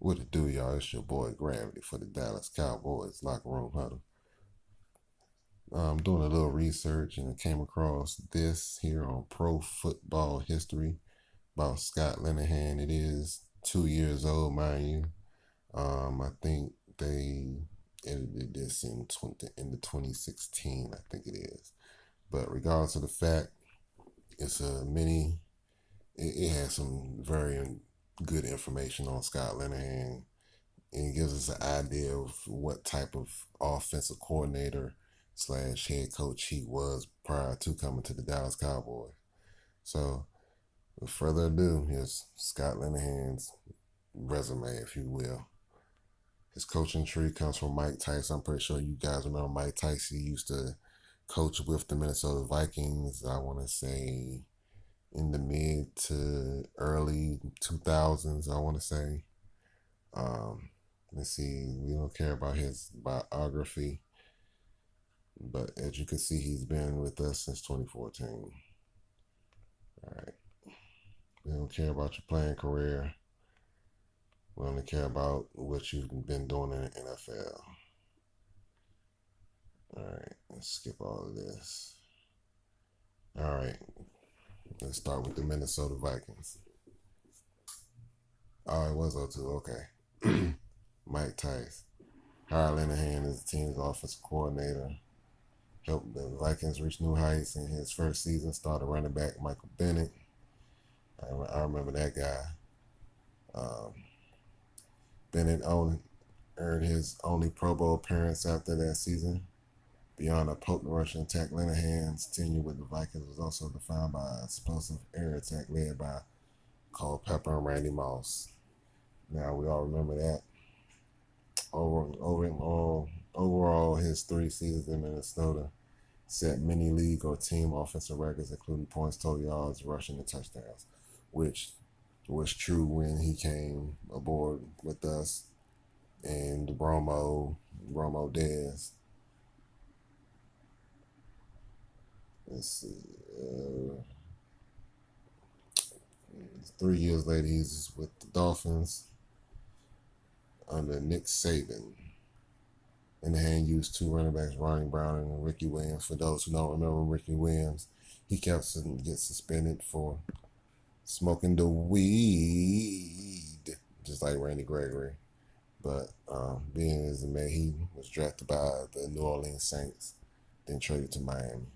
What it do, y'all? It's your boy Gravity for the Dallas Cowboys Locker Room Huddle. I'm doing a little research and I came across this here on Pro Football History about Scott Linehan. It is 2 years old, mind you. I think they edited this in the 2016, I think it is. But regardless of the fact, it's a mini. It has some very good information on Scott Linehan, and it gives us an idea of what type of offensive coordinator slash head coach he was prior to coming to the Dallas Cowboys. So, with further ado, here's Scott Linehan's resume, if you will. His coaching tree comes from Mike Tice. I'm pretty sure you guys remember Mike Tice. He used to coach with the Minnesota Vikings, I want to say in the mid to early 2000s, I want to say. Let's see, we don't care about his biography, but as you can see, he's been with us since 2014. All right. We don't care about your playing career. We only care about what you've been doing in the NFL. All right, let's skip all of this. All right, let's start with the Minnesota Vikings. Oh, it was 02. Okay. Mike Tice. Hired Linehan as the team's offensive coordinator. Helped the Vikings reach new heights in his first season. Started running back Michael Bennett. I remember that guy. Bennett earned his only Pro Bowl appearance after that season. Beyond a potent rushing attack, Linehan's tenure with the Vikings was also defined by an explosive air attack led by Culpepper and Randy Moss. Now we all remember that. Overall, his 3 seasons in Minnesota set many league or team offensive records, including points, total yards, rushing, and touchdowns, which was true when he came aboard with us and Romo Dez. Let's see. 3 years later, he's with the Dolphins under Nick Saban. Linehan used 2 running backs, Ronnie Brown and Ricky Williams. For those who don't remember Ricky Williams, he kept getting suspended for smoking the weed, just like Randy Gregory. But being as a man, he was drafted by the New Orleans Saints, then traded to Miami.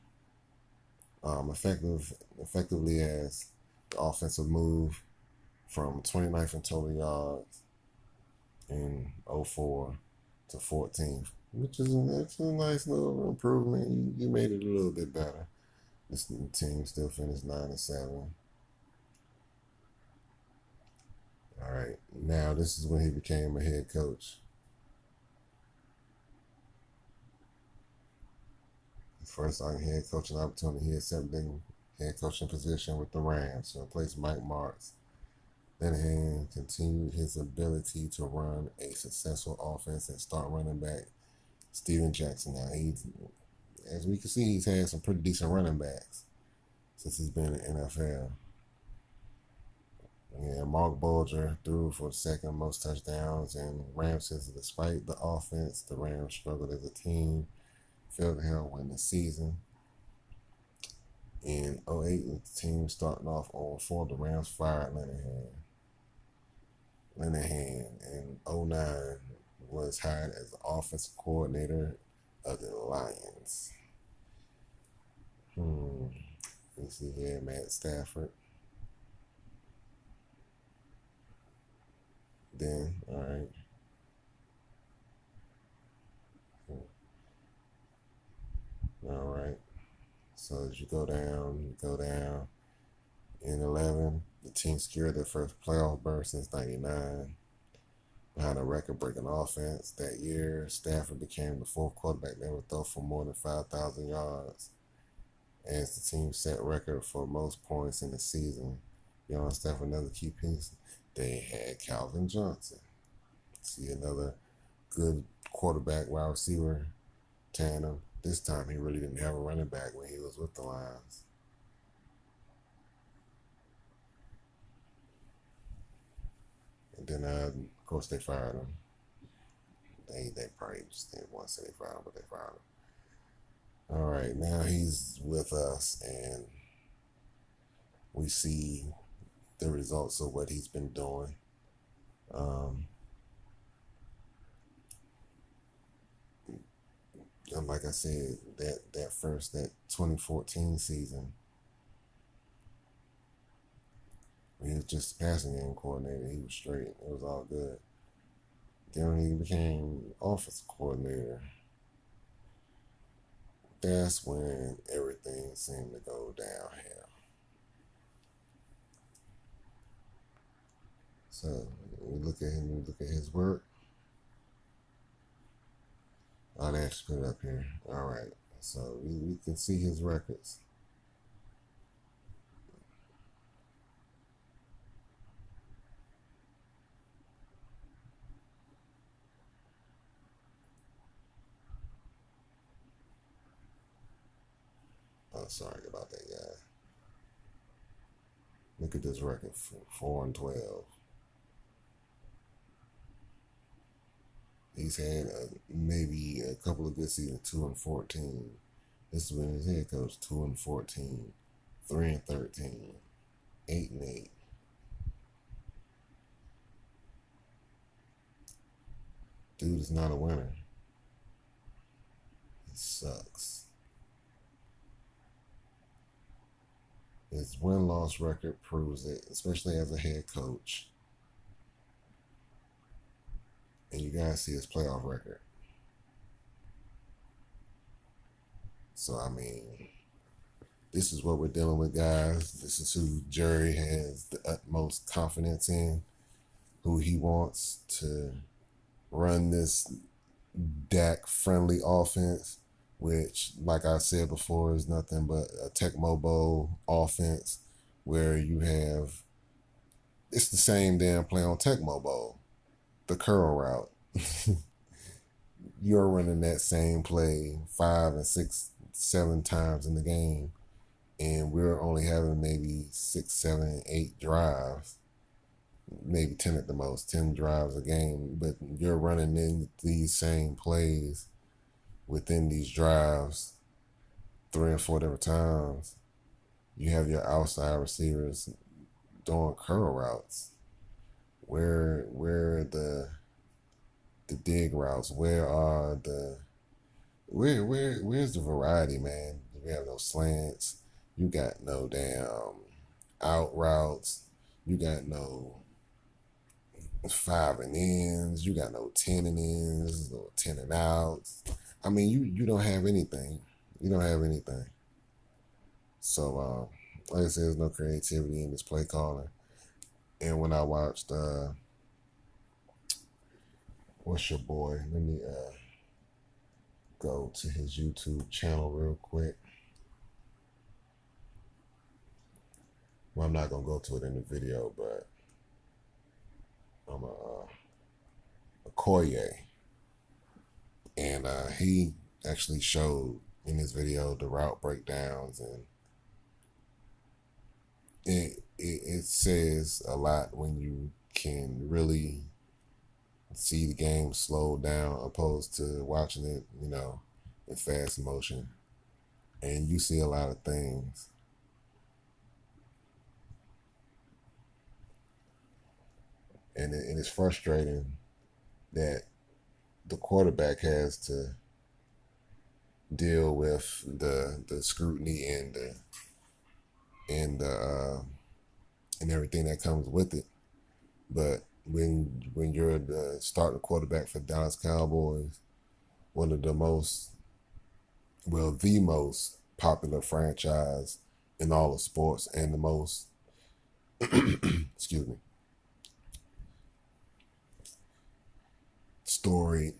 Effectively as the offensive move from 29th in total yards in 04 to 14th, which is a nice little improvement. You made it a little bit better. This team still finished 9-7. All right, now this is when he became a head coach. First on head coaching opportunity, he accepted the head coaching position with the Rams to replace Mike Martz. Linehan continued his ability to run a successful offense and start running back Steven Jackson. Now, as we can see, he's had some pretty decent running backs since he's been in the NFL. Yeah, Mark Bulger threw for the second most touchdowns, and Rams says despite the offense, the Rams struggled as a team, failed to help win the season. In 08, the team starting off 0-4, the Rams fired Linehan. Linehan in 09 was hired as the offensive coordinator of the Lions. Let's see here, Matt Stafford. Then, all right. All right. So as you go down. In 11, the team secured their first playoff berth since 99. Behind a record-breaking offense that year, Stafford became the 4th quarterback to ever throw for more than 5,000 yards. As the team set record for most points in the season. Beyond Stafford, another key piece, they had Calvin Johnson. See another good quarterback, wide receiver tandem. This time he really didn't have a running back when he was with the Lions. And then of course they fired him. They probably just didn't want to say they fired him, but they fired him. All right, now he's with us, and we see the results of what he's been doing. And like I said, that 2014 season, he was just passing game coordinator. He was straight. It was all good. Then when he became offensive coordinator, that's when everything seemed to go downhill. So we look at him, we look at his work. Oh, they actually put it up here. All right. So we can see his records. Oh, sorry about that, guy. Look at this record: 4-12. He's had maybe a couple of good seasons, 2-14. This is when his head coach, 2-14, 3-13, 8-8. Dude is not a winner. He sucks. His win-loss record proves it, especially as a head coach. And you guys see his playoff record. So, I mean, this is what we're dealing with, guys. This is who Jerry has the utmost confidence in, who he wants to run this Dak-friendly offense, which, like I said before, is nothing but a Tecmo Bowl offense where you have, it's the same damn play on Tecmo Bowl, the curl route. You're running that same play 5 and 6, 7 times in the game, and we're only having maybe 6, 7, 8 drives, maybe 10 at the most, 10 drives a game, but you're running in these same plays within these drives 3 and 4 different times. You have your outside receivers doing curl routes. Where the dig routes? Where's the variety, man? You have no slants. You got no damn out routes. You got no 5 and ins. You got no 10 and ins, no 10 and outs. I mean, you don't have anything. You don't have anything. So, like I said, there's no creativity in this play calling. And when I watched, what's your boy? Let me go to his YouTube channel real quick. Well, I'm not gonna go to it in the video, but I'm a Okoye, and he actually showed in his video the route breakdowns, and it says a lot when you can really see the game slow down opposed to watching it, in fast motion, and you see a lot of things. And it's frustrating that the quarterback has to deal with the scrutiny and everything that comes with it. But when you're the starting quarterback for Dallas Cowboys, one of the most popular franchise in all of sports, and the most excuse me, storied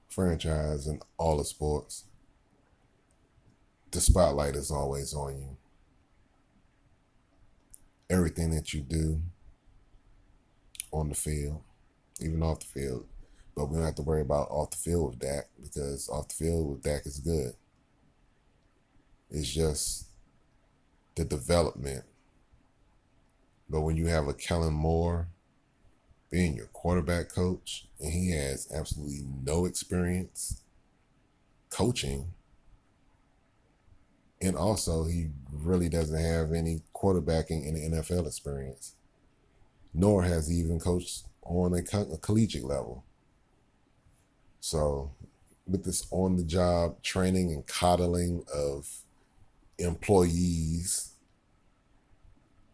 franchise in all of sports, the spotlight is always on you. Everything that you do on the field, even off the field. But we don't have to worry about off the field with Dak, because off the field with Dak is good. It's just the development But when you have a Kellen Moore being your quarterback coach and he has absolutely no experience coaching, and also he really doesn't have any quarterbacking in the NFL experience, nor has he even coached on a collegiate level. So with this on-the-job training and coddling of employees,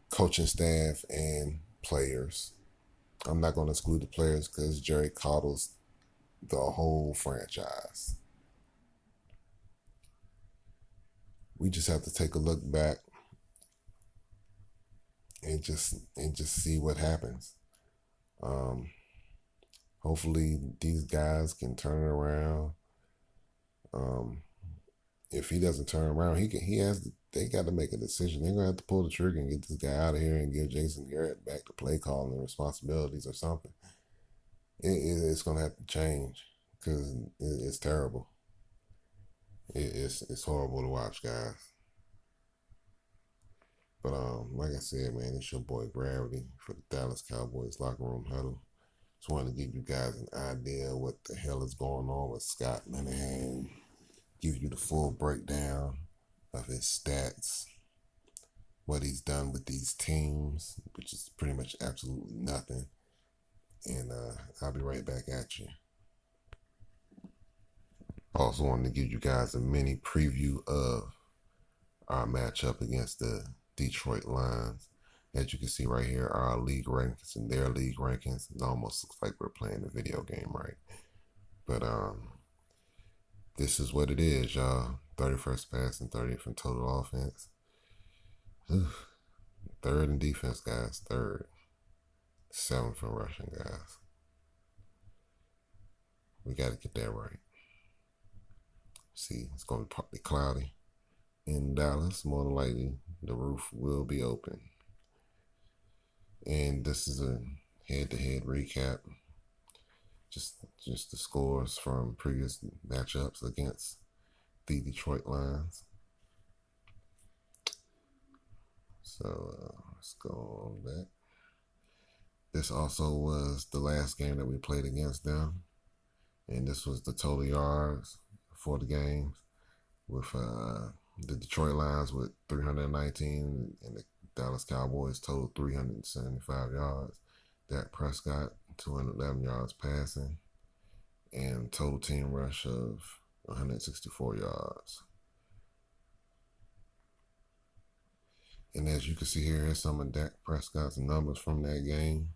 coaching staff, and players, I'm not going to exclude the players because Jerry coddles the whole franchise. We just have to take a look back and just see what happens. Hopefully these guys can turn it around. If he doesn't turn around, they got to make a decision. They're gonna have to pull the trigger and get this guy out of here and give Jason Garrett back to play calling responsibilities or something. It's gonna have to change because it's terrible. It's horrible to watch, guys. But like I said, man, it's your boy Gravity for the Dallas Cowboys Locker Room Huddle. Just wanted to give you guys an idea of what the hell is going on with Scott Linehan. Give you the full breakdown of his stats, what he's done with these teams, which is pretty much absolutely nothing. And I'll be right back at you. Also wanted to give you guys a mini preview of our matchup against the Detroit Lions. As you can see right here, our league rankings and their league rankings. It almost looks like we're playing a video game, right? But this is what it is, y'all. 31st pass and 30th in total offense. Third in defense, guys. Third. 7th in rushing, guys. We got to get that right. See, it's going to be partly cloudy in Dallas. More than likely, the roof will be open. And this is a head-to-head recap. Just the scores from previous matchups against the Detroit Lions. So let's go on back. This also was the last game that we played against them. And this was the total yards for the games with the Detroit Lions with 319 and the Dallas Cowboys total 375 yards. Dak Prescott, 211 yards passing, and total team rush of 164 yards. And as you can see here, here's some of Dak Prescott's numbers from that game,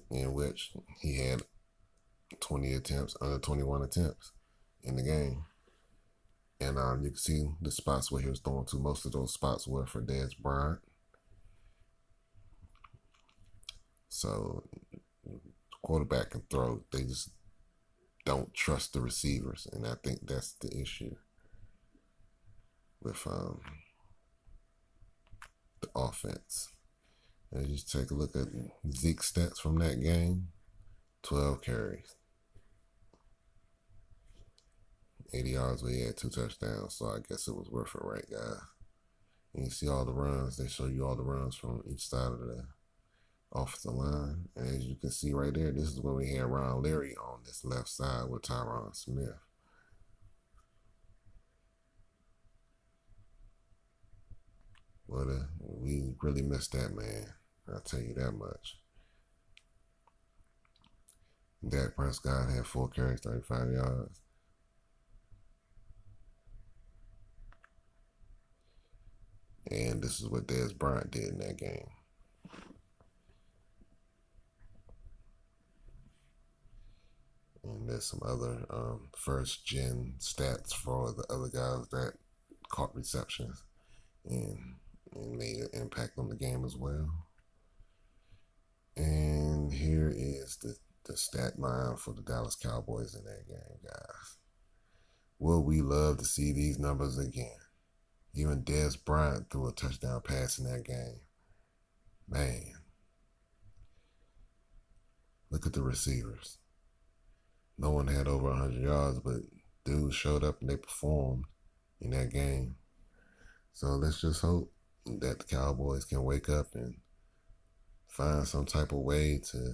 in which he had 20 attempts, under 21 attempts in the game. And you can see the spots where he was throwing to. Most of those spots were for Dez Bryant. So the quarterback can throw. They just don't trust the receivers. And I think that's the issue with the offense. And just take a look at Zeke's stats from that game. 12 carries. 80 yards, but he had 2 touchdowns, so I guess it was worth it, right, guys? And you see all the runs. They show you all the runs from each side of the offensive line. And as you can see right there, this is when we had Ron Leary on this left side with Tyron Smith. But we really missed that man. I'll tell you that much. Dak Prescott had 4 carries, 35 yards. And this is what Dez Bryant did in that game. And there's some other first-gen stats for the other guys that caught receptions and made an impact on the game as well. And here is the stat line for the Dallas Cowboys in that game, guys. Will we love to see these numbers again? Even Dez Bryant threw a touchdown pass in that game. Man. Look at the receivers. No one had over 100 yards, but dudes showed up and they performed in that game. So let's just hope that the Cowboys can wake up and find some type of way to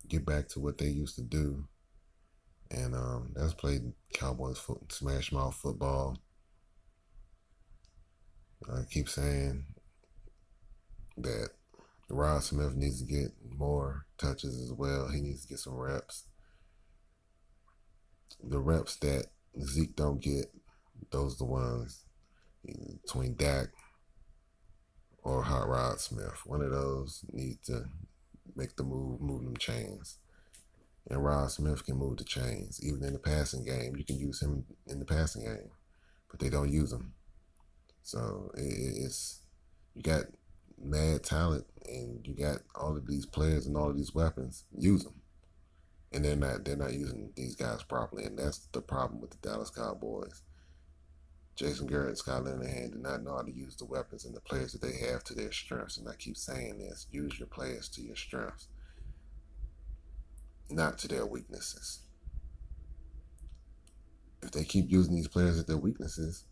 get back to what they used to do. And that's played Cowboys smash mouth football. I keep saying that Rod Smith needs to get more touches as well. He needs to get some reps. The reps that Zeke don't get, those are the ones between Dak or Hot Rod Smith. One of those needs to make the move them chains. And Rod Smith can move the chains. Even in the passing game, you can use him in the passing game, but they don't use him. So it's you got mad talent and you got all of these players and all of these weapons. Use them, and they're not using these guys properly, and that's the problem with the Dallas Cowboys. Jason Garrett and Scott Linehan do not know how to use the weapons and the players that they have to their strengths. And I keep saying this: use your players to your strengths, not to their weaknesses. If they keep using these players at their weaknesses,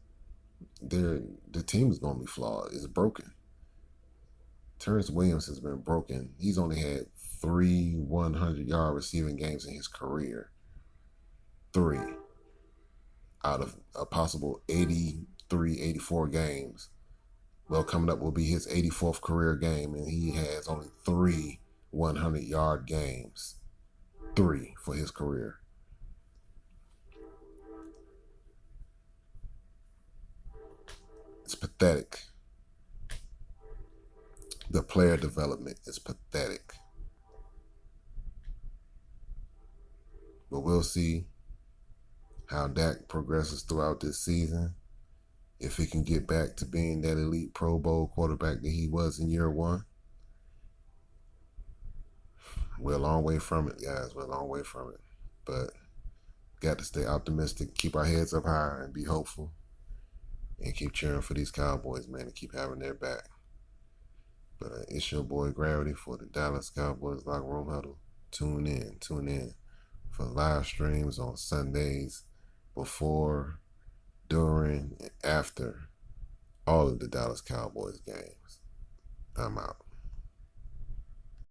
the team is going to be flawed. It's broken. Terrence Williams has been broken. He's only had 3 100-yard receiving games in his career. 3 out of a possible 83, 84 games. Well, coming up will be his 84th career game, and he has only 3 100-yard games. 3 for his career. It's pathetic. The player development is pathetic. But we'll see how Dak progresses throughout this season. If he can get back to being that elite Pro Bowl quarterback that he was in year 1. We're a long way from it, guys. We're a long way from it. But got to stay optimistic, keep our heads up high, and be hopeful. And keep cheering for these Cowboys, man, and keep having their back. But it's your boy Gravity for the Dallas Cowboys Locker Room Huddle. Tune in for live streams on Sundays before, during, and after all of the Dallas Cowboys games. I'm out.